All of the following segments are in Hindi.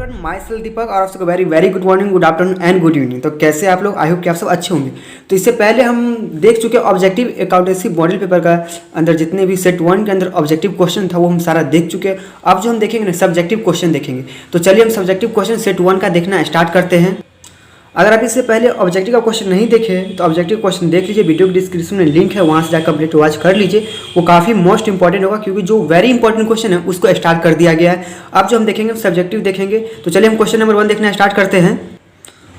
एवरीवन, माई सेल्फ दीपक और आप सबको very very good morning, good afternoon and good evening. तो कैसे आप लोग? आई होप कि आप सब अच्छे होंगे। तो इससे पहले हम देख चुके ऑब्जेक्टिव अकाउंटेंसी मॉडल पेपर का अंदर जितने भी सेट 1 के अंदर ऑब्जेक्टिव क्वेश्चन था वो हम सारा देख चुके हैं। अब जो हम देखेंगे ना सब्जेक्टिव क्वेश्चन देखेंगे। तो चलिए हम सब्जेक्टिव क्वेश्चन सेट 1 का देखना स्टार्ट करते हैं। अगर आप इससे पहले ऑब्जेक्टिव का क्वेश्चन नहीं देखे तो ऑब्जेक्टिव क्वेश्चन देख लीजिए, वीडियो के डिस्क्रिप्शन में लिंक है, वहाँ से जाकर कंप्लीट वॉच कर लीजिए। वो काफ़ी मोस्ट इंपॉर्टेंट होगा क्योंकि जो वेरी इंपॉर्टेंट क्वेश्चन है उसको स्टार्ट कर दिया गया है। अब जो हम देखेंगे सब्जेक्टिव देखेंगे। तो चलिए हम क्वेश्चन नंबर 1 देखना स्टार्ट करते हैं।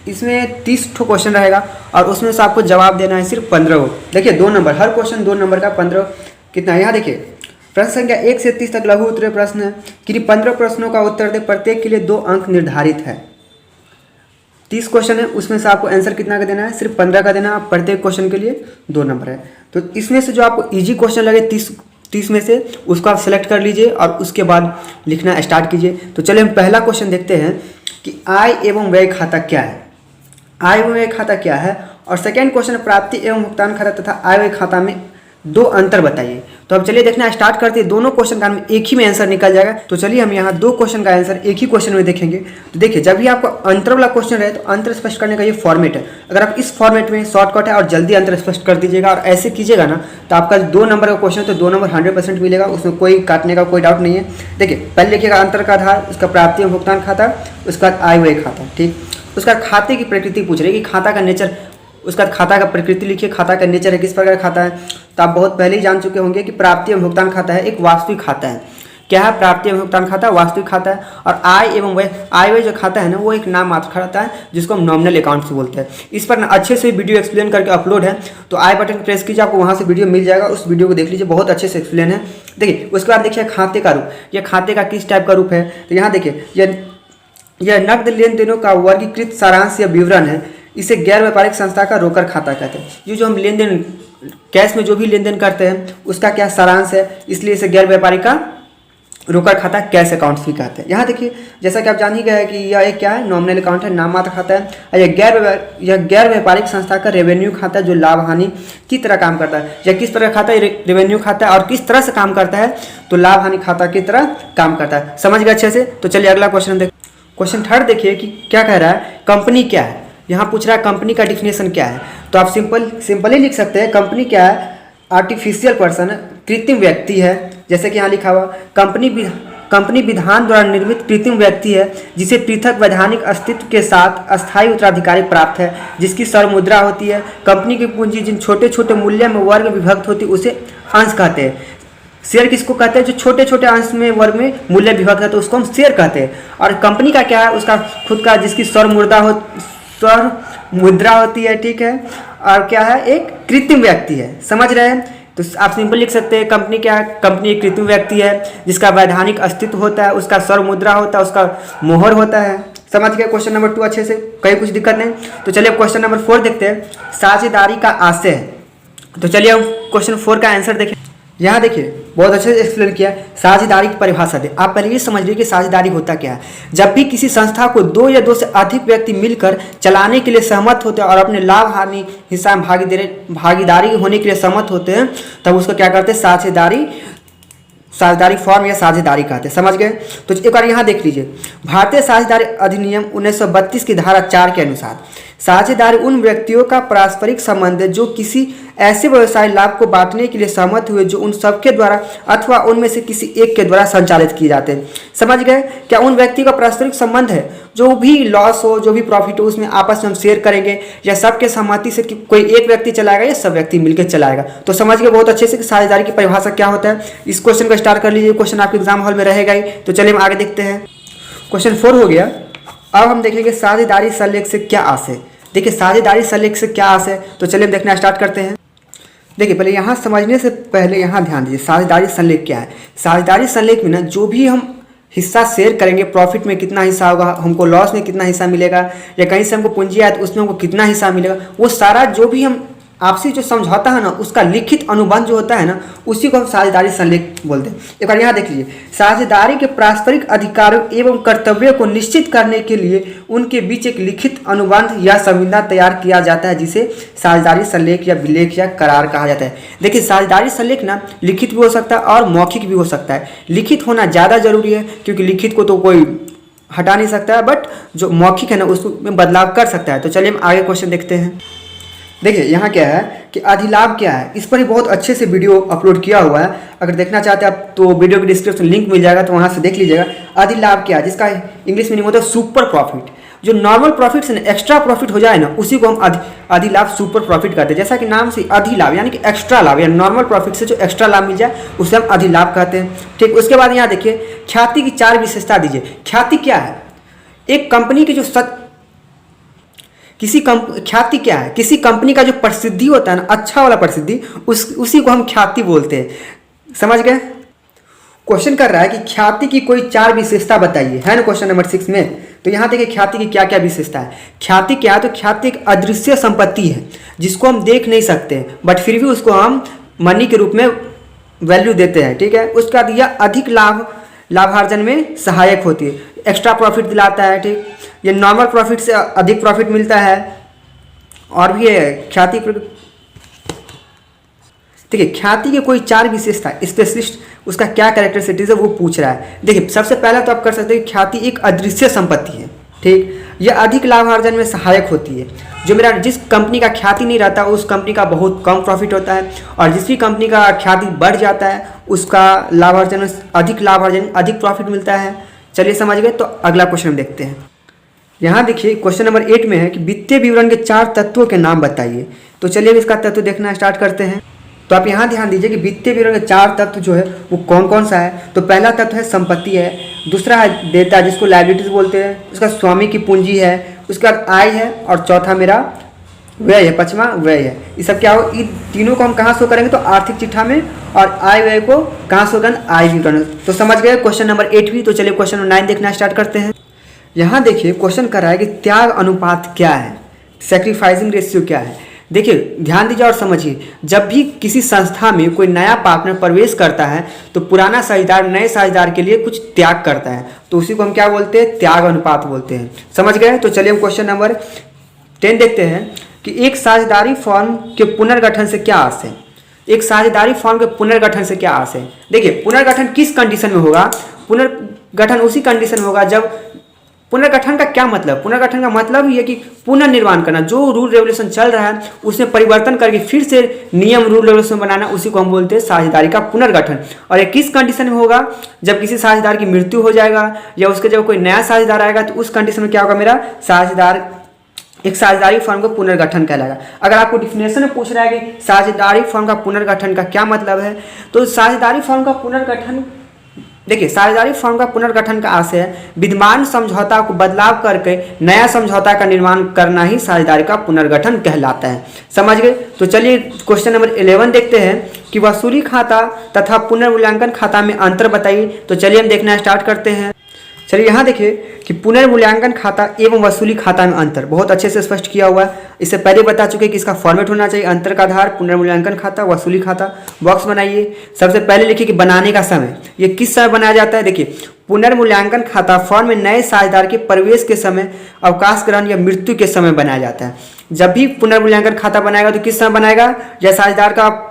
इसमें 30 ठो क्वेश्चन रहेगा और उसमें से आपको जवाब देना है सिर्फ 15 को। देखिए 2 नंबर, हर क्वेश्चन 2 नंबर का, 15 कितना है यहाँ देखिए। प्रश्न संख्या 1 से 30 तक लघु उत्तरीय प्रश्न है कि 15 प्रश्नों का उत्तर दे, प्रत्येक के लिए 2 अंक निर्धारित है। 30 क्वेश्चन है, उसमें से आपको आंसर कितना का देना है? सिर्फ 15 का देना। प्रत्येक क्वेश्चन के लिए 2 नंबर है। तो इसमें से जो आपको इजी क्वेश्चन लगे 30 में से उसको आप सेलेक्ट कर लीजिए और उसके बाद लिखना स्टार्ट कीजिए। तो चलिए हम पहला क्वेश्चन देखते हैं कि आय एवं व्यय खाता क्या है। आय एवं व्यय खाता क्या है? और सेकेंड क्वेश्चन प्राप्ति एवं भुगतान खाता तथा आय व्यय खाता में 2 अंतर बताइए। तो अब चलिए देखना स्टार्ट करते हैं। दोनों क्वेश्चन का एक ही में आंसर निकल जाएगा। तो चलिए हम यहाँ 2 क्वेश्चन का आंसर एक ही क्वेश्चन में देखेंगे। तो देखिए जब भी आपको अंतर वाला क्वेश्चन रहे तो अंतर स्पष्ट करने का ये फॉर्मेट है। अगर आप इस फॉर्मेट में शॉर्टकट है और जल्दी अंतर स्पष्ट कर दीजिएगा और ऐसे कीजिएगा ना तो आपका 2 नंबर का क्वेश्चन तो 2 नंबर 100% मिलेगा, उसमें कोई काटने का कोई डाउट नहीं है। देखिए पहले लिखिएगा अंतर का आधार, उसका प्राप्ति एवं भुगतान खाता, उसका आय व्यय खाता, ठीक। उसका खाते की प्रकृति पूछ रही है कि खाता का नेचर, उसका खाता का प्रकृति लिखिए, खाता का नेचर है, किस प्रकार का खाता है। तो आप बहुत पहले ही जान चुके होंगे कि प्राप्ति एवं भुगतान खाता है, एक वास्तविक खाता है। क्या है? प्राप्ति एवं भुगतान खाता वास्तविक खाता है। और आय एवं व्यय, आय व्यय जो खाता है ना वो एक नाम मात्र खाता है जिसको हम नॉमिनल अकाउंट्स बोलते हैं। इस पर ना अच्छे से वीडियो एक्सप्लेन करके अपलोड है, तो आई बटन प्रेस कीजिए, आपको वहाँ से वीडियो मिल जाएगा, उस वीडियो को देख लीजिए, बहुत अच्छे से एक्सप्लेन है। देखिए उसके बाद देखिए खाते का रूप, यह खाते का किस टाइप का रूप है। तो यहाँ देखिए यह नकद लेन देनों का वर्गीकृत सारांश या विवरण है। इसे गैर व्यापारिक संस्था का रोकड़ खाता कहते हैं। ये जो हम लेन देन कैश में जो भी लेन देन करते हैं उसका क्या सारांश है, इसलिए इसे गैर व्यापारिक का रोकड़ खाता कैश अकाउंट्स भी कहते हैं। यहाँ देखिए जैसा कि आप जान ही गए कि यह एक क्या है, नॉमिनल अकाउंट है, नाम मात्र खाता है। और यह गैर व्यापारिक संस्था का रेवेन्यू खाता है जो लाभ हानि की तरह काम करता है। यह किस तरह खाता है? रेवेन्यू खाता है। और किस तरह से काम करता है? तो लाभ हानि खाता की तरह काम करता है। समझ गए अच्छे से? तो चलिए अगला क्वेश्चन देखिए। क्वेश्चन 3 देखिए कि क्या कह रहा है, कंपनी क्या है। यहाँ पूछ रहा है कंपनी का डिफिनेशन क्या है। तो आप सिंपल ही लिख सकते हैं, कंपनी क्या है? आर्टिफिशियल पर्सन, कृत्रिम व्यक्ति है। जैसे कि यहाँ लिखा हुआ कंपनी विधान द्वारा निर्मित कृत्रिम व्यक्ति है जिसे पृथक वैधानिक अस्तित्व के साथ अस्थायी उत्तराधिकारी प्राप्त है, जिसकी सर्वमुद्रा होती है। कंपनी की पूंजी जिन छोटे छोटे मूल्य में वर्ग विभक्त होती है उसे अंश कहते हैं। शेयर किसको कहते हैं? जो छोटे छोटे अंश में वर्ग में मूल्य विभक्त है तो उसको हम शेयर कहते हैं। और कंपनी का क्या है? उसका खुद का जिसकी मुद्रा होती है, ठीक है। और क्या है? एक कृत्रिम व्यक्ति है। समझ रहे हैं? तो आप सिंपल लिख सकते हैं कंपनी क्या है? कंपनी एक कृत्रिम व्यक्ति है जिसका वैधानिक अस्तित्व होता है, उसका मुद्रा होता है, उसका मोहर होता है। समझ गए क्वेश्चन नंबर 2 अच्छे से? कहीं कुछ दिक्कत नहीं। तो चलिए क्वेश्चन नंबर 4 देखते हैं, साझेदारी का आशय है। तो चलिए हम क्वेश्चन 4 का आंसर देखें। यहाँ देखिए बहुत अच्छे से एक्सप्लेन किया। साझेदारी की परिभाषा दे। आप पहले ये समझ लीजिए कि साझेदारी होता क्या है। जब भी किसी संस्था को 2 या 2 से अधिक व्यक्ति मिलकर चलाने के लिए सहमत होते हैं और अपने लाभ हानि हिस्सा में भागीदारी होने के लिए सहमत होते हैं तब उसको क्या करते हैं? साझेदारी फॉर्म या साझेदारी कहते हैं। समझ गए? तो एक बार यहाँ देख लीजिए, भारतीय साझेदारी अधिनियम 1932 की धारा 4 के अनुसार साझेदारी उन व्यक्तियों का पारस्परिक संबंध है जो किसी ऐसे व्यवसाय लाभ को बांटने के लिए सहमत हुए जो उन सबके द्वारा अथवा उनमें से किसी एक के द्वारा संचालित किए जाते हैं। समझ गए? क्या उन व्यक्ति का पारस्परिक संबंध है, जो भी लॉस हो जो भी प्रॉफिट हो उसमें आपस में हम शेयर करेंगे, या सबके सहमति से कोई एक व्यक्ति चलाएगा या सब व्यक्ति मिलकर चलाएगा। तो समझ गए बहुत अच्छे से कि साझेदारी की परिभाषा क्या होता है। इस क्वेश्चन को स्टार्ट कर लीजिए, क्वेश्चन आपके एग्जाम हॉल में रहेगा ही। तो चलिए हम आगे देखते हैं। क्वेश्चन 4 हो गया। अब हम देखेंगे साझेदारी संलेख से क्या आशय। देखिए साझेदारी संलेख से क्या आशय, तो चलिए देखना स्टार्ट करते हैं। देखिए पहले यहाँ समझने से पहले यहाँ ध्यान दीजिए साझेदारी संलेख क्या है। साझेदारी संलेख में ना जो भी हम हिस्सा शेयर करेंगे, प्रॉफिट में कितना हिस्सा होगा, हमको लॉस में कितना हिस्सा मिलेगा, या कहीं से हमको पूंजी आया तो उसमें हमको कितना हिस्सा मिलेगा, वो सारा जो भी हम आपसी जो समझौता है ना उसका लिखित अनुबंध जो होता है ना उसी को हम साझेदारी संलेख बोलते हैं। एक बार यहाँ देख लीजिए, साझेदारी के पारस्परिक अधिकारों एवं कर्तव्यों को निश्चित करने के लिए उनके बीच एक लिखित अनुबंध या संविदा तैयार किया जाता है जिसे साझेदारी संलेख या विलेख या करार कहा जाता है। देखिए साझेदारी संलेख ना लिखित भी हो सकता है और मौखिक भी हो सकता है। लिखित होना ज़्यादा जरूरी है क्योंकि लिखित को तो कोई हटा नहीं सकता है, बट जो मौखिक है ना उसमें बदलाव कर सकता है। तो चलिए हम आगे क्वेश्चन देखते हैं। देखिए यहाँ क्या है कि अधिलाभ क्या है, इस पर ही बहुत अच्छे से वीडियो अपलोड किया हुआ है। अगर देखना चाहते हैं आप तो वीडियो के डिस्क्रिप्शन लिंक मिल जाएगा, तो वहाँ से देख लीजिएगा। अधिलाभ क्या है, जिसका इंग्लिश मीनिंग होता है सुपर प्रॉफिट। जो नॉर्मल प्रॉफिट से एक्स्ट्रा प्रॉफिट हो जाए ना, उसी को हम अधिलाभ सुपर प्रॉफिट कहते हैं। जैसा कि नाम से अधिलाभ यानी कि एक्स्ट्रा लाभ, या नॉर्मल प्रॉफिट से जो एक्स्ट्रा लाभ मिल जाए उसे हम अधिलाभ कहते हैं। ठीक, उसके बाद यहाँ देखिए ख्याति की 4 विशेषता दीजिए। ख्याति क्या है, एक कंपनी की जो ख्याति क्या है, किसी कंपनी का जो प्रसिद्धि होता है ना, अच्छा वाला प्रसिद्धि, उसी को हम ख्याति बोलते हैं। समझ गए। क्वेश्चन कर रहा है कि ख्याति की कोई 4 विशेषता बताइए, है ना क्वेश्चन नंबर 6 में। तो यहाँ देखिए ख्याति की क्या क्या विशेषता है। ख्याति क्या है, तो ख्याति एक अदृश्य संपत्ति है जिसको हम देख नहीं सकते, बट फिर भी उसको हम मनी के रूप में वैल्यू देते हैं। ठीक है, उसका दिया अधिक लाभार्जन में सहायक होती है, एक्स्ट्रा प्रॉफिट दिलाता है। ठीक, ये नॉर्मल प्रॉफिट से अधिक प्रॉफिट मिलता है। और भी है ख्याति, देखिए ख्याति के कोई 4 विशेषता, स्पेशलिस्ट उसका क्या कैरेक्टरिस्टिक्स है वो पूछ रहा है। देखिए सबसे पहला तो आप कर सकते हैं कि ख्याति एक अदृश्य संपत्ति है। ठीक, यह अधिक लाभार्जन में सहायक होती है। जिस कंपनी का ख्याति नहीं रहता उस कंपनी का बहुत कम प्रॉफिट होता है, और जिस भी कंपनी का ख्याति बढ़ जाता है उसका लाभार्जन में अधिक प्रॉफिट मिलता है। चलिए समझ गए। तो अगला क्वेश्चन देखते हैं। यहाँ देखिए क्वेश्चन नंबर 8 में है कि वित्तीय विवरण के 4 तत्वों के नाम बताइए। तो चलिए इसका तत्व देखना स्टार्ट करते हैं। तो आप यहाँ ध्यान दीजिए कि वित्तीय विवरण के 4 तत्व जो है वो कौन कौन सा है। तो पहला तत्व है संपत्ति है, दूसरा है देयता जिसको लायबिलिटीज बोलते हैं, उसका स्वामी की पूंजी है, उसके बाद आय है, और चौथा मेरा व्यय है, पांचवा व्यय है। ये सब क्या हो, इन तीनों को हम कहाँ शो करेंगे, तो आर्थिक चिट्ठा में, और आय व्यय को कहाँ शो करेंगे, आय विवरण। तो समझ गए क्वेश्चन नंबर 8 भी। तो चलिए क्वेश्चन नंबर 9 देखना स्टार्ट करते हैं। यहाँ देखिए क्वेश्चन कर रहा है कि त्याग अनुपात क्या है, सैक्रिफाइसिंग रेशियो क्या है। देखिए ध्यान दीजिए और समझिए, जब भी किसी संस्था में कोई नया पार्टनर प्रवेश करता है तो पुराना साझेदार नए साझेदार के लिए कुछ त्याग करता है, तो उसी को हम क्या बोलते हैं, त्याग अनुपात बोलते हैं। समझ गए। तो चलिए हम क्वेश्चन नंबर 10 देखते हैं कि एक साझेदारी फॉर्म के पुनर्गठन से क्या आस है। एक साझेदारी फॉर्म के पुनर्गठन से क्या आस है। देखिए पुनर्गठन किस कंडीशन में होगा, पुनर्गठन उसी कंडीशन में होगा जब, पुनर्गठन का क्या मतलब, पुनर्गठन का मतलब ये कि पुनर्निर्माण करना, जो रूल रेगुलेशन चल रहा है उसमें परिवर्तन करके फिर से नियम रूल रेगुलेशन बनाना, उसी को हम बोलते हैं साझेदारी का पुनर्गठन। और ये किस कंडीशन में होगा, जब किसी साझेदार की मृत्यु हो जाएगा या उसके जब कोई नया साझेदार आएगा, तो उस कंडीशन में क्या होगा, मेरा एक साझेदारी फर्म का पुनर्गठन कहलाएगा। अगर आपको डिफिनेशन में पूछ रहा है कि साझेदारी फर्म का पुनर्गठन का क्या मतलब है, तो साझेदारी फर्म का पुनर्गठन, देखिए साझेदारी फर्म का पुनर्गठन का आशय है विद्यमान समझौता को बदलाव करके नया समझौता का निर्माण करना ही साझेदारी का पुनर्गठन कहलाता है। समझ गए। तो चलिए क्वेश्चन नंबर 11 देखते हैं कि वसूली खाता तथा पुनर्मूल्यांकन खाता में अंतर बताइए। तो चलिए हम देखना स्टार्ट करते हैं। चलिए यहाँ देखिए कि पुनर्मूल्यांकन खाता एवं वसूली खाता में अंतर बहुत अच्छे से स्पष्ट किया हुआ है। इससे पहले बता चुके कि इसका फॉर्मेट होना चाहिए, अंतर का आधार, पुनर्मूल्यांकन खाता, वसूली खाता। बॉक्स बनाइए। सबसे पहले लिखिए कि बनाने का समय, ये किस समय बनाया जाता है। देखिए पुनर्मूल्यांकन खाता फॉर्म में नए साझेदार के प्रवेश के समय, अवकाश ग्रहण या मृत्यु के समय बनाया जाता है। जब भी पुनर्मूल्यांकन खाता बनाएगा तो किस समय बनाएगा, जब साझेदार का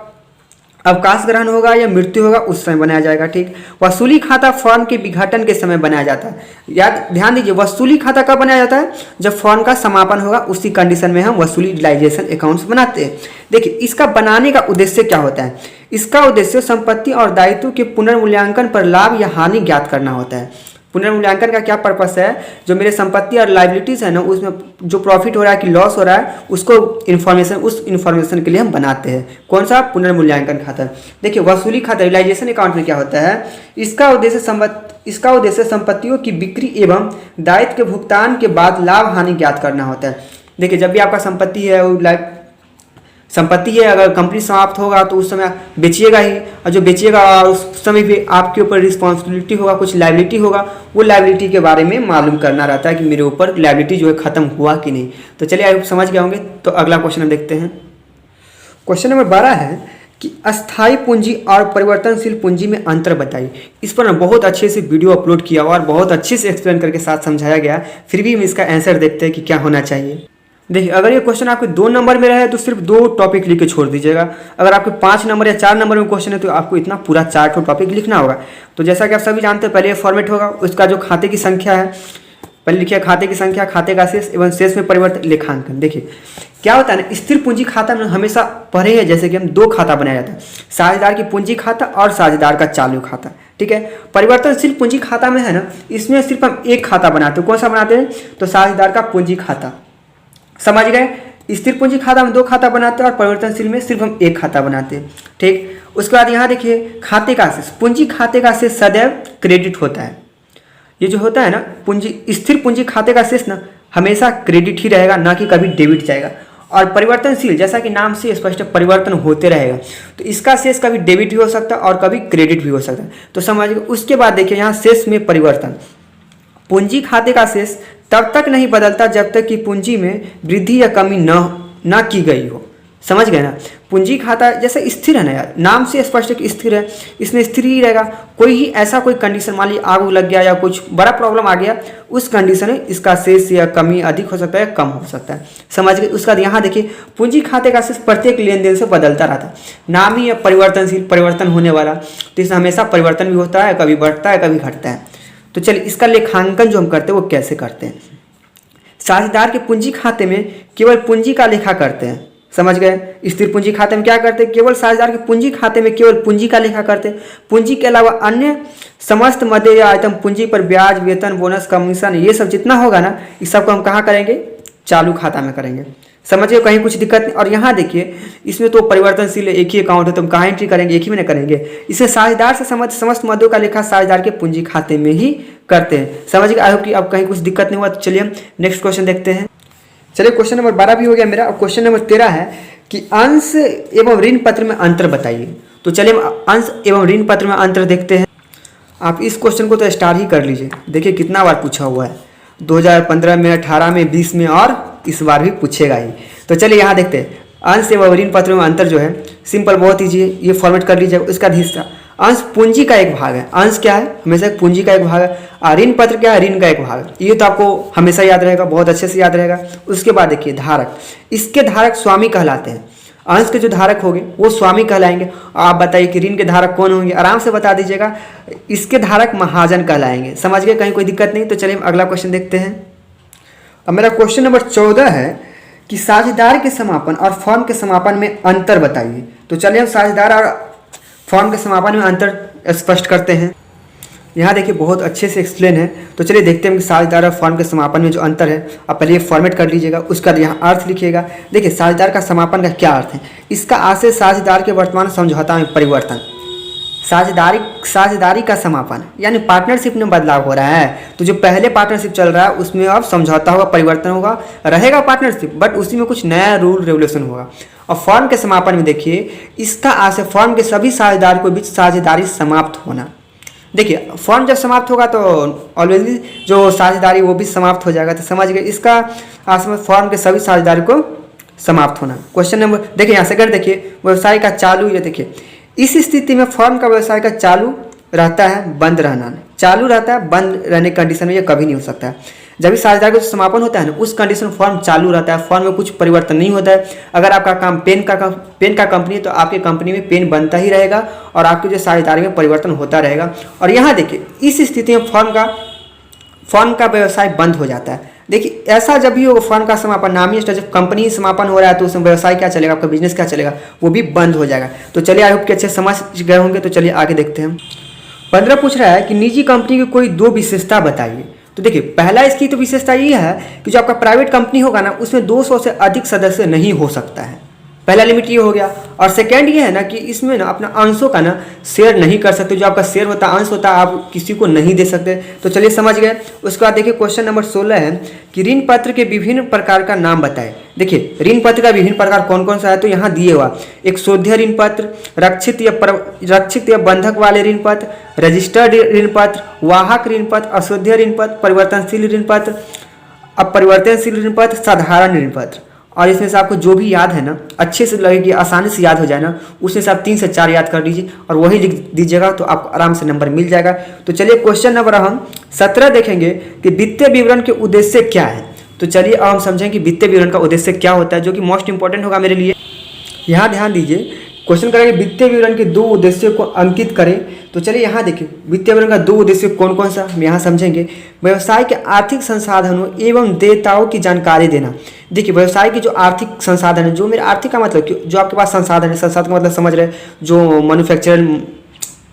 अवकाश ग्रहण होगा या मृत्यु होगा उस समय बनाया जाएगा। ठीक। वसूली खाता फर्म के विघटन के समय बनाया जाता है। याद ध्यान दीजिए, वसूली खाता कब बनाया जाता है, जब फर्म का समापन होगा, उसी कंडीशन में हम वसूली यूटिलाइजेशन अकाउंट्स बनाते हैं। देखिए इसका बनाने का उद्देश्य क्या होता है, इसका उद्देश्य संपत्ति और दायित्व के पुनर्मूल्यांकन पर लाभ या हानि ज्ञात करना होता है। पुनर्मूल्यांकन का क्या पर्पस है, जो मेरे संपत्ति और लाइबिलिटीज है ना, उसमें जो प्रॉफिट हो रहा है कि लॉस हो रहा है उसको उस इन्फॉर्मेशन के लिए हम बनाते हैं। कौन सा, पुनर्मूल्यांकन खाता। देखिए वसूली खाता रियलाइजेशन अकाउंट में क्या होता है, इसका उद्देश्य संपत्तियों की बिक्री एवं दायित्व के भुगतान के बाद लाभ हानि ज्ञात करना होता है। देखिए जब भी आपका संपत्ति है, अगर कंपनी समाप्त होगा तो उस समय बेचिएगा ही, और जो बेचिएगा उस समय भी आपके ऊपर रिस्पॉन्सिबिलिटी होगा, कुछ लायबिलिटी होगा, वो लायबिलिटी के बारे में मालूम करना रहता है कि मेरे ऊपर लायबिलिटी जो है खत्म हुआ कि नहीं। तो चलिए आप समझ गए होंगे। तो अगला क्वेश्चन हम देखते हैं। क्वेश्चन नंबर 12 है कि अस्थायी पूंजी और परिवर्तनशील पूंजी में अंतर बताइए। इस पर बहुत अच्छे से वीडियो अपलोड किया हुआ और बहुत अच्छे से एक्सप्लेन करके साथ समझाया गया, फिर भी हम इसका आंसर देखते हैं कि क्या होना चाहिए। देखिए अगर ये क्वेश्चन आपके 2 नंबर में रहे तो सिर्फ 2 टॉपिक लिख के छोड़ दीजिएगा। अगर आपके 5 नंबर या 4 नंबर में क्वेश्चन है तो आपको इतना पूरा 4 टॉपिक लिखना होगा। तो जैसा कि आप सभी जानते हैं, पहले ये फॉर्मेट होगा, उसका जो खाते की संख्या है पहले लिखिए खाते की संख्या, खाते का शेष एवं शेष में परिवर्तन, लेखांकन। देखिए क्या होता है ना, स्थिर पूंजी खाता में हमेशा पढ़े हैं जैसे कि हम दो खाता बनाया जाता है, साझेदार की पूंजी खाता और साझेदार का चालू खाता। ठीक है, परिवर्तनशील पूंजी खाता में है ना, इसमें सिर्फ हम एक खाता बनाते हैं। कौन सा बनाते हैं? तो साझेदार का पूंजी खाता। समझ गए? स्थिर पूंजी खाता में दो खाता बनाते हैं और परिवर्तनशील में सिर्फ हम एक खाता बनाते हैं। ठीक, उसके बाद यहाँ देखिए खाते का शेष, पूंजी खाते का शेष सदैव क्रेडिट होता है। ये जो होता है ना पूंजी, स्थिर पूंजी खाते का शेष ना हमेशा क्रेडिट ही रहेगा, ना कि कभी डेबिट जाएगा। और परिवर्तनशील जैसा कि नाम से स्पष्ट परिवर्तन होते रहेगा, तो इसका शेष कभी डेबिट भी हो सकता है और कभी क्रेडिट भी हो सकता है। तो समझिए। उसके बाद देखिए यहाँ शेष में परिवर्तन, पूंजी खाते का शेष तब तक नहीं बदलता जब तक कि पूंजी में वृद्धि या कमी न की गई हो। समझ गए ना? पूंजी खाता जैसे स्थिर है ना यार, नाम से स्पष्ट है कि स्थिर है, इसमें स्थिर ही रहेगा। कोई ही ऐसा कोई कंडीशन, मान लीजिए आग लग गया या कुछ बड़ा प्रॉब्लम आ गया, उस कंडीशन में इसका शेष या कमी अधिक हो सकता है, कम हो सकता है। समझ गए? उसका यहाँ देखिए पूंजी खाते का शेष प्रत्येक लेन देन से बदलता रहता है। नाम ही है परिवर्तनशील, परिवर्तन होने वाला, तो इसमें हमेशा परिवर्तन भी होता है, कभी बढ़ता है कभी घटता है। तो चलिए इसका लेखांकन जो हम करते हैं वो कैसे करते हैं। साझेदार के पूंजी खाते में केवल पूंजी का लेखा करते हैं। समझ गए? स्थिर पूंजी खाते में क्या करते हैं? केवल साझेदार के पूंजी खाते में केवल पूंजी का लेखा करते हैं। पूंजी के अलावा अन्य समस्त मध्य या आइटम, पूंजी पर ब्याज, वेतन, बोनस, कमीशन, ये सब जितना होगा ना, इस सबको हम कहाँ करेंगे? चालू खाता में करेंगे। समझिए, कहीं कुछ दिक्कत नहीं। और यहाँ देखिए इसमें तो परिवर्तनशील एक ही अकाउंट है, तो हम कहाँ एंट्री करेंगे? एक ही में करेंगे। इसे साझेदार से समस्त मदों का लेखा साझेदार के पूंजी खाते में ही करते हैं। समझिए। आई होप कि अब कहीं कुछ दिक्कत नहीं हुआ। तो चलिए हम नेक्स्ट क्वेश्चन देखते हैं। चलिए क्वेश्चन नंबर 12 भी हो गया मेरा। और क्वेश्चन नंबर 13 है कि अंश एवं ऋण पत्र में अंतर बताइए। तो चलिए हम अंश एवं ऋण पत्र में अंतर देखते हैं। आप इस क्वेश्चन को तो स्टार ही कर लीजिए। देखिए कितना बार पूछा हुआ है, 2015 में, 18 में, 20 में और इस बार भी पूछेगा ही। तो चलिए यहाँ देखते हैं अंश एवं ऋण पत्र में अंतर जो है, सिंपल, बहुत ईजी है। ये फॉर्मेट कर लीजिए। उसका हिस्सा अंश पूंजी का एक भाग है। अंश क्या है? हमेशा पूंजी का एक भाग है। ऋण पत्र क्या है? ऋण का एक भाग है। ये तो आपको हमेशा याद रहेगा, बहुत अच्छे से याद रहेगा। उसके बाद देखिए धारक, इसके धारक स्वामी कहलाते हैं। अंश के जो धारक होंगे वो स्वामी कहलाएंगे। आप बताइए कि ऋण के धारक कौन होंगे? आराम से बता दीजिएगा। इसके धारक महाजन कहलाएंगे। समझ गए? कहीं कोई दिक्कत नहीं। तो चलिए हम अगला क्वेश्चन देखते हैं। अब मेरा क्वेश्चन नंबर 14 है कि साझेदार के समापन और फर्म के समापन में अंतर बताइए। तो चलिए हम साझेदार और फर्म के समापन में अंतर स्पष्ट करते हैं। यहाँ देखिए बहुत अच्छे से एक्सप्लेन है। तो चलिए देखते हैं कि साझेदार और फर्म के समापन में जो अंतर है। आप पहले ये फॉर्मेट कर लीजिएगा। उसका यहाँ अर्थ लिखिएगा। देखिए साझेदार का समापन का क्या अर्थ है? इसका आशय साझेदार के वर्तमान समझौता में परिवर्तन, साझेदारी का समापन, यानी पार्टनरशिप में बदलाव हो रहा है। तो जो पहले पार्टनरशिप चल रहा है उसमें अब समझौता होगा, परिवर्तन होगा, रहेगा पार्टनरशिप बट उसी में कुछ नया रूल रेगुलेशन होगा। और फर्म के समापन में देखिए इसका आशय फर्म के सभी साझेदार के बीच साझेदारी समाप्त होना। देखिए फर्म जब समाप्त होगा तो ऑलरेडी जो साझेदारी वो भी समाप्त हो जाएगा। तो समझ गए? इसका आशय फर्म के सभी साझेदारी को समाप्त होना। क्वेश्चन नंबर देखिए यहाँ सेकंड देखिए व्यवसाय का चालू। ये देखिए इस स्थिति में फर्म का व्यवसाय का चालू रहता है, बंद रहना, चालू रहता है, बंद रहने की कंडीशन में ये कभी नहीं हो सकता है। जब भी साझेदार का समापन होता है ना उस कंडीशन फर्म चालू रहता है, फर्म में कुछ परिवर्तन नहीं होता है। अगर आपका काम पेन का कंपनी है तो आपकी कंपनी में पेन बनता ही रहेगा और आपकी जो साझेदारी में परिवर्तन होता रहेगा। और यहाँ देखिए इस स्थिति में फर्म का व्यवसाय बंद हो जाता है। देखिए ऐसा जब भी हो फर्म का समापन, नामी स्टेज जब कंपनी समापन हो रहा है तो उसमें व्यवसाय क्या चलेगा, आपका बिजनेस क्या चलेगा, वो भी बंद हो जाएगा। तो चलिए आई होप कि अच्छे समझ गए होंगे। तो चलिए आगे देखते हैं। 15 पूछ रहा है कि निजी कंपनी की कोई दो विशेषता बताइए। तो देखिए पहला इसकी तो विशेषता ये है कि जो आपका प्राइवेट कंपनी होगा ना उसमें 200 से अधिक सदस्य नहीं हो सकता है। पहला लिमिट ये हो गया। और सेकेंड ये है ना कि इसमें ना अपना अंशों का ना शेयर नहीं कर सकते। जो आपका शेयर होता है, अंश होता है, आप किसी को नहीं दे सकते। तो चलिए समझ गए। उसके बाद देखिए क्वेश्चन नंबर 16 है कि ऋण पत्र के विभिन्न प्रकार का नाम बताएं। देखिए ऋण पत्र का विभिन्न प्रकार कौन कौन सा है तो यहाँ दिए हुआ, एक शोध्य ऋण पत्र, रक्षित या बंधक वाले ऋण पत्र, रजिस्टर्ड ऋण पत्र, वाहक ऋण पत्र, अशोध्य ऋण पत्र, परिवर्तनशील ऋण पत्र, अपरिवर्तनशील ऋण पत्र, साधारण ऋण पत्र। और इसमें से आपको जो भी याद है ना अच्छे से लगेगी, आसानी से याद हो जाए ना, उसमें से आप 3 से 4 याद कर लीजिए और वही लिख दीजिएगा तो आपको आराम से नंबर मिल जाएगा। तो चलिए क्वेश्चन नंबर हम 17 देखेंगे कि वित्तीय विवरण के उद्देश्य क्या है। तो चलिए अब हम समझें कि वित्तीय विवरण का उद्देश्य क्या होता है, जो कि मोस्ट इंपॉर्टेंट होगा मेरे लिए। यहाँ ध्यान दीजिए क्वेश्चन करेंगे वित्तीय विवरण के दो उद्देश्यों को अंकित करें। तो चलिए यहाँ देखिए वित्तीय विवरण का दो उद्देश्य कौन कौन सा हम यहाँ समझेंगे। व्यवसाय के आर्थिक संसाधनों एवं देयताओं की जानकारी देना। देखिए व्यवसाय की जो आर्थिक संसाधन है, जो मेरा आर्थिक का मतलब कि जो आपके पास संसाधन है, संसाधन का मतलब समझ रहे हैं, जो मैन्युफैक्चरर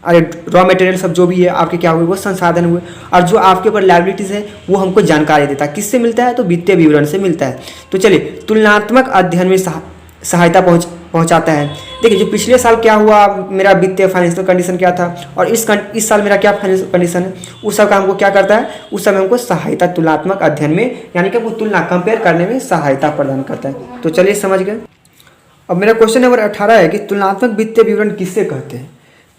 अरे रॉ मटेरियल सब जो भी है आपके क्या हुए वो संसाधन हुए, और जो आपके ऊपर लायबिलिटीज़ है वो हमको जानकारी देता है। किससे मिलता है? तो वित्तीय विवरण से मिलता है। तो चलिए तुलनात्मक अध्ययन में सहायता पहुंचाता है। देखिए जो पिछले साल क्या हुआ, मेरा वित्तीय फाइनेंशियल कंडीशन क्या था, और इस साल मेरा क्या फाइनेंशियल कंडीशन है, उस सब का हमको क्या करता है, उस समय हमको सहायता तुलनात्मक अध्ययन में, यानी कि वो तुलना कंपेयर करने में सहायता प्रदान करता है। तो चलिए समझ गए। अब मेरा क्वेश्चन नंबर 18 है कि तुलनात्मक वित्तीय विवरण किसे कहते हैं।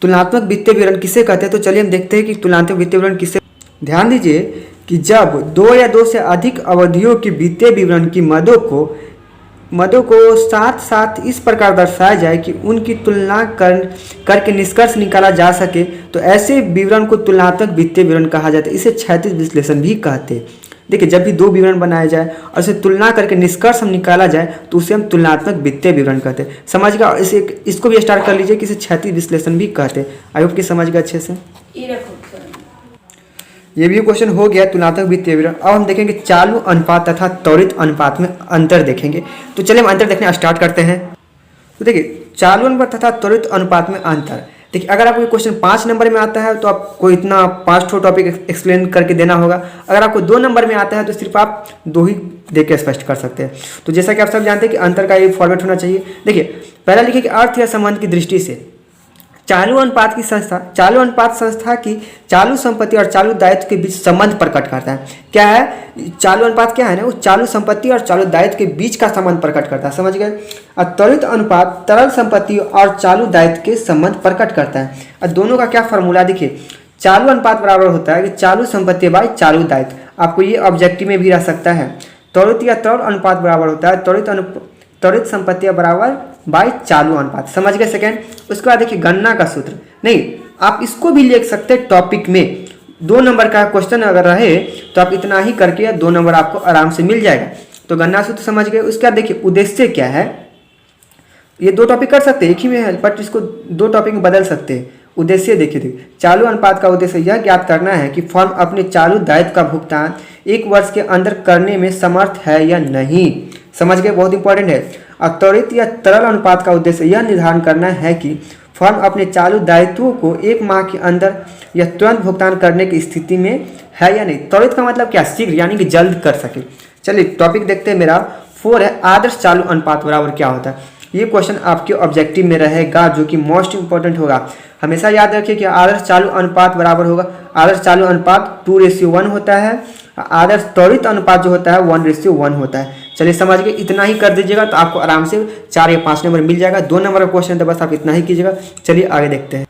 तुलनात्मक वित्तीय विवरण किसे कहते हैं? तो चलिए हम देखते हैं कि तुलनात्मक वित्तीय विवरण किसे। ध्यान दीजिए कि जब दो या दो से अधिक अवधियों की वित्तीय विवरण की मदों को साथ साथ इस प्रकार दर्शाया जाए कि उनकी तुलना करके निष्कर्ष निकाला जा सके, तो ऐसे विवरण को तुलनात्मक वित्तीय विवरण कहा जाता है। इसे क्षैतिज विश्लेषण भी कहते हैं। देखिए जब भी दो विवरण बनाया जाए और उसे तुलना करके निष्कर्ष हम निकाला जाए तो उसे हम तुलनात्मक वित्तीय विवरण कहते हैं। समझ गया। और इसको भी स्टार्ट कर लीजिए कि इसे क्षैतिज विश्लेषण भी कहते हैं। आई होप कि समझ गए अच्छे से। ये भी क्वेश्चन हो गया तुलनात्मक वित्तीय विवरण। अब हम देखेंगे चालू अनुपात तथा त्वरित अनुपात में अंतर देखेंगे। तो चलिए हम अंतर देखना स्टार्ट करते हैं। तो देखिए चालू अनुपात तथा त्वरित अनुपात में अंतर। देखिए अगर आपको क्वेश्चन 5 नंबर में आता है तो आपको इतना 5 ठो टॉपिक एक्सप्लेन करके देना होगा। अगर आपको 2 नंबर में आता है तो सिर्फ आप 2 ही देख के स्पष्ट कर सकते हैं। तो जैसा कि आप सब जानते हैं कि अंतर का ये फॉर्मेट होना चाहिए। देखिए पहला लिखिए कि अर्थ या संबंध की दृष्टि से चालू अनुपात संस्था की चालू संपत्ति और चालू दायित्व के बीच संबंध प्रकट करता है। क्या है चालू अनुपात? क्या है ना, वो चालू संपत्ति और चालू दायित्व के बीच का संबंध प्रकट करता है। समझ गए। और त्वरित अनुपात तरल संपत्ति और चालू दायित्व के संबंध प्रकट करता है। और दोनों का क्या फॉर्मूला देखिए, चालू अनुपात बराबर होता है कि चालू संपत्ति बाय चालू दायित्व। आपको ये ऑब्जेक्टिव में भी रह सकता है। त्वरित या तरल अनुपात बराबर होता है त्वरित संपत्तियां बराबर बाय चालू अनुपात। समझ गए सेकेंड। उसके बाद देखिए गणना का सूत्र। नहीं, आप इसको भी लिख सकते हैं टॉपिक में। 2 नंबर का क्वेश्चन अगर रहे तो आप इतना ही करके 2 नंबर आपको आराम से मिल जाएगा। तो गणना सूत्र समझ गए। उसके बाद देखिए उद्देश्य क्या है। ये 2 टॉपिक कर सकते हैं, एक ही में है, बट इसको 2 टॉपिक में बदल सकते हैं। उद्देश्य देखिए चालू अनुपात का उद्देश्य यह ज्ञात करना है कि फर्म अपने चालू दायित्व का भुगतान 1 वर्ष के अंदर करने में समर्थ है या नहीं। समझ गए, बहुत इंपॉर्टेंट है। और त्वरित या तरल अनुपात का उद्देश्य यह निर्धारण करना है कि फर्म अपने चालू दायित्वों को 1 माह के अंदर या तुरंत भुगतान करने की स्थिति में है या नहीं। त्वरित का मतलब क्या, शीघ्र, यानी कि जल्द कर सके। चलिए टॉपिक देखते हैं। मेरा 4 है आदर्श चालू अनुपात बराबर क्या होता है। ये क्वेश्चन आपके ऑब्जेक्टिव में रहेगा, जो कि मोस्ट इंपॉर्टेंट होगा। हमेशा याद रखिए कि आदर्श चालू अनुपात बराबर होगा, आदर्श चालू अनुपात 2:1 होता है। आदर्श त्वरित अनुपात जो होता है 1:1 होता है। चलिए समझ गए, इतना ही कर दीजिएगा तो आपको आराम से 4 या 5 नंबर मिल जाएगा। 2 नंबर का क्वेश्चन तो बस आप इतना ही कीजिएगा। चलिए आगे देखते हैं।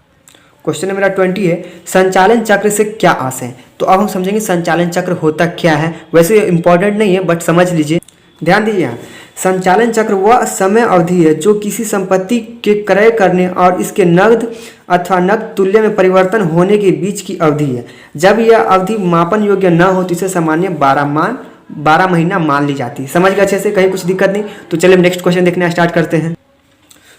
क्वेश्चन मेरा 20 है संचालन चक्र से क्या आस है। तो अब हम समझेंगे संचालन चक्र होता क्या है। वैसे इंपॉर्टेंट नहीं है बट समझ लीजिए, ध्यान दीजिए। यहाँ संचालन चक्र वह समय अवधि है जो किसी संपत्ति के क्रय करने और इसके नकद अथवा नकद तुल्य में परिवर्तन होने के बीच की अवधि है। जब यह अवधि मापन योग्य न हो तो इसे सामान्य 12 महीना मान ली जाती है। समझ गए अच्छे से, कहीं कुछ दिक्कत नहीं। तो चलिए नेक्स्ट क्वेश्चन देखना स्टार्ट करते हैं।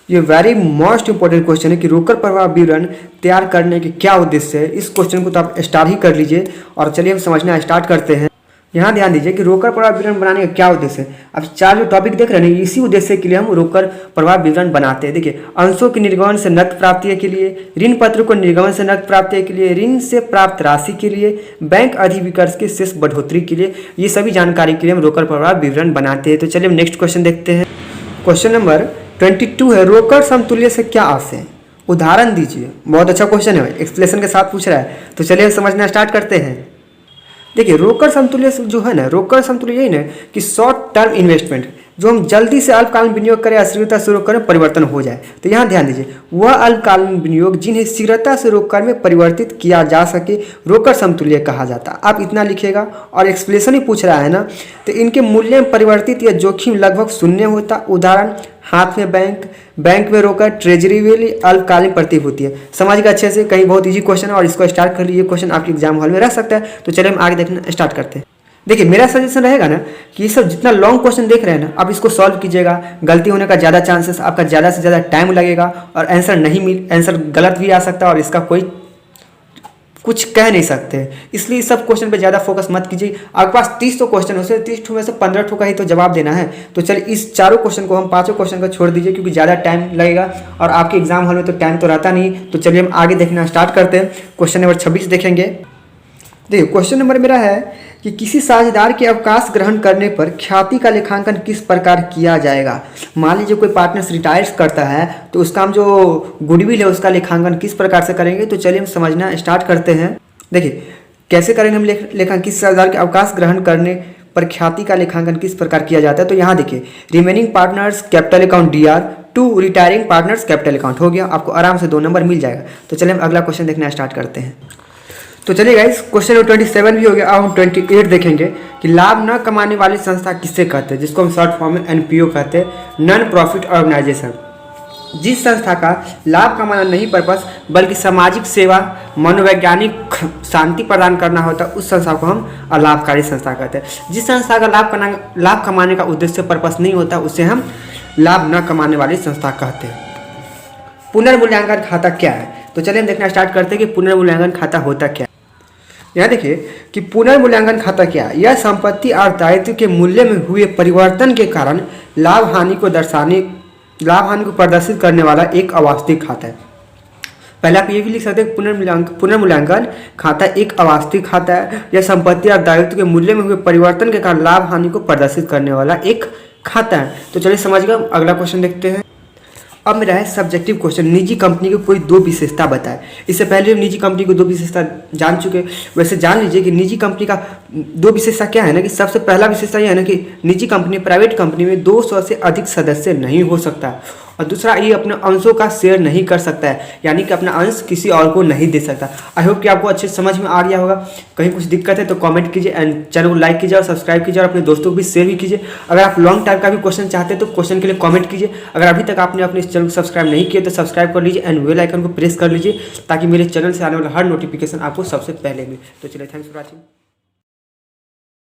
ये वेरी मोस्ट इंपॉर्टेंट क्वेश्चन है कि रोकड़ प्रवाह विवरण तैयार करने के क्या उद्देश्य है। इस क्वेश्चन को तो आप स्टार ही कर लीजिए। और चलिए हम समझना स्टार्ट करते हैं। यहाँ ध्यान दीजिए कि रोकड़ प्रवाह विवरण बनाने का क्या उद्देश्य है। अब 4 जो टॉपिक देख रहे हैं इसी उद्देश्य के लिए हम रोकड़ प्रवाह विवरण बनाते हैं। देखिए अंशों के निर्गमन से नकद प्राप्ति के लिए, ऋण पत्र को निर्गमन से नकद प्राप्ति के लिए, ऋण से प्राप्त राशि के लिए, बैंक अधिविकर्ष के शेष बढ़ोतरी के लिए, ये सभी जानकारी के लिए हम रोकड़ प्रवाह विवरण बनाते हैं। तो चलिए हम नेक्स्ट क्वेश्चन देखते हैं। क्वेश्चन नंबर 22 है रोकड़ समतुल्य से क्या आस है। उदाहरण दीजिए। बहुत अच्छा क्वेश्चन है, एक्सप्लेनेशन के साथ पूछ रहा है। तो चलिए समझना स्टार्ट करते हैं। देखिए रोकड़ समतुल्य जो है ना, रोकड़ समतुल्य यही ना कि शॉर्ट टर्म इन्वेस्टमेंट जो हम जल्दी से अल्पकालीन विनियोग करें या शीघ्रता से रोक करें परिवर्तन हो जाए। तो यहाँ ध्यान दीजिए वह अल्पकालीन विनियोग जिन्हें शीघ्रता से रोक कर में परिवर्तित किया जा सके रोकड़ समतुल्य कहा जाता है। आप इतना लिखिएगा और एक्सप्लेनेशन ही पूछ रहा है ना, तो इनके मूल्य में परिवर्तित या जोखिम लगभग शून्य होता। उदाहरण हाथ में बैंक में रोकड़, ट्रेजरी वेली, अल्पकालीन प्रतिभूति है। समझ गए अच्छे से, कहीं बहुत इजी क्वेश्चन है और इसको स्टार्ट कर लीजिए। क्वेश्चन आपके एग्जाम हॉल में रह सकता है। तो चलिए हम आगे देखना स्टार्ट करते हैं। देखिए मेरा सजेशन रहेगा ना कि ये सब जितना लॉन्ग क्वेश्चन देख रहे हैं ना, आप इसको सॉल्व कीजिएगा। गलती होने का ज़्यादा चांसेस, आपका ज़्यादा से ज़्यादा टाइम लगेगा और आंसर गलत भी आ सकता है और इसका कोई कुछ कह नहीं सकते। इसलिए इस सब क्वेश्चन पे ज़्यादा फोकस मत कीजिए। आपके पास 30 तो क्वेश्चन हो, 30 में से 15 का ही तो जवाब देना है। तो चलिए इस चारों क्वेश्चन को, हम 5 क्वेश्चन को छोड़ दीजिए क्योंकि ज़्यादा टाइम लगेगा और आपके एग्जाम हॉल में तो टाइम तो रहता नहीं। तो चलिए हम आगे देखना स्टार्ट करते हैं। क्वेश्चन नंबर 26 देखेंगे। देखिए क्वेश्चन नंबर मेरा है कि किसी साझेदार के अवकाश ग्रहण करने पर ख्याति का लेखांकन किस प्रकार किया जाएगा। मान लीजिए कोई पार्टनर्स रिटायर्स करता है तो उसका हम जो गुडविल है उसका लेखांकन किस प्रकार से करेंगे। तो चलिए हम समझना स्टार्ट करते हैं। देखिए कैसे करेंगे हम लेखांकन, किसी साझेदार के अवकाश ग्रहण करने पर ख्याति का लेखांकन किस प्रकार किया जाता है। तो यहाँ देखिए remaining partners capital account DR to retiring partners capital account हो गया, आपको आराम से 2 नंबर मिल जाएगा। तो चलिए हम अगला क्वेश्चन देखना स्टार्ट करते हैं। तो चलिए गाइस क्वेश्चन 27 भी हो गया। अब हम 28 देखेंगे कि लाभ न कमाने वाली संस्था किससे कहते हैं, जिसको हम शॉर्ट फॉर्म में NPO कहते हैं, नॉन प्रॉफिट ऑर्गेनाइजेशन। जिस संस्था का लाभ कमाना नहीं पर्पस बल्कि सामाजिक सेवा, मनोवैज्ञानिक शांति प्रदान करना होता है, उस संस्था को हम अलाभकारी संस्था कहते हैं। जिस संस्था का लाभ कमाने का उद्देश्य पर्पस नहीं होता उसे हम लाभ न कमाने वाली संस्था कहते हैं। पुनर्मूल्यांकन खाता क्या है। तो चलिए हम देखना स्टार्ट करते हैं कि पुनर्मूल्यांकन खाता होता क्या है। यहाँ देखिए कि पुनर्मूल्यांकन खाता क्या है। यह संपत्ति और दायित्व के मूल्य में हुए परिवर्तन के कारण लाभ हानि को प्रदर्शित करने वाला एक अवास्तविक खाता है। पहले आप ये भी लिख सकते हैं पुनर्मूल्यांकन खाता एक अवास्तविक खाता है। यह संपत्ति और दायित्व के मूल्य में हुए परिवर्तन के कारण लाभ हानि को प्रदर्शित करने वाला एक खाता है। तो चलिए समझ गए, अगला क्वेश्चन देखते हैं। अब मेरा है सब्जेक्टिव क्वेश्चन, निजी कंपनी की कोई 2 विशेषता बताए। इससे पहले हम निजी कंपनी को 2 विशेषता जान चुके, वैसे जान लीजिए कि निजी कंपनी का 2 विशेषता क्या है ना, कि सबसे पहला विशेषता यह है ना कि निजी कंपनी, प्राइवेट कंपनी में 200 से अधिक सदस्य नहीं हो सकता, और दूसरा ये अपने अंशों का शेयर नहीं कर सकता है, यानी कि अपना अंश किसी और को नहीं दे सकता। आई होप कि आपको अच्छे समझ में आ गया होगा। कहीं कुछ दिक्कत है तो कमेंट कीजिए एंड चैनल को लाइक कीजिए और सब्सक्राइब कीजिए और अपने दोस्तों को भी शेयर भी कीजिए। अगर आप लॉन्ग टाइप का भी क्वेश्चन चाहते हैं तो क्वेश्चन के लिए कमेंट कीजिए। अगर अभी तक आपने अपने इस चैनल को सब्सक्राइब नहीं किया तो सब्सक्राइब कर लीजिए एंड बेल आइकन को प्रेस कर लीजिए ताकि मेरे चैनल से आने वाला हर नोटिफिकेशन आपको सबसे पहले मिले। तो चलिए, थैंक्स फॉर वॉचिंग।